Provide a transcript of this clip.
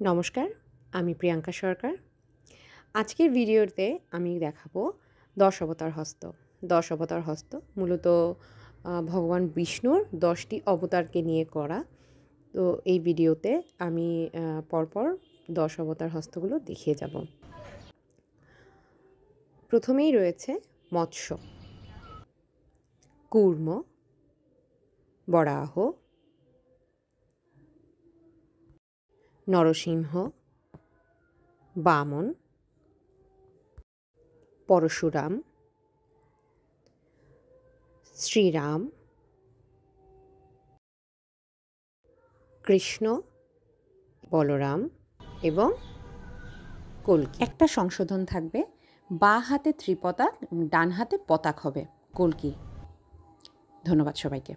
নমস্কার, আমি প্রিয়াঙ্কা সরকার। আজকের ভিডিওতে আমি দেখাবো ১০ অবতার হস্ত। ১০ অবতার হস্ত মূলত ভগবান বিষ্ণুর ১০টি অবতারকে নিয়ে করা। তো এই ভিডিওতে আমি পরপর ১০ অবতার হস্তগুলো দেখিয়ে যাব। প্রথমেই রয়েছে মৎস্য, কূর্ম, বরাহ, নরসিংহ, বামন, পরশুরাম, শ্রীরাম, কৃষ্ণ, বলরাম এবং কল্কি। একটা সংশোধন থাকবে, বাঁ হাতে ত্রিপতাক, ডান হাতে পতাক হবে কল্কি। ধন্যবাদ সবাইকে।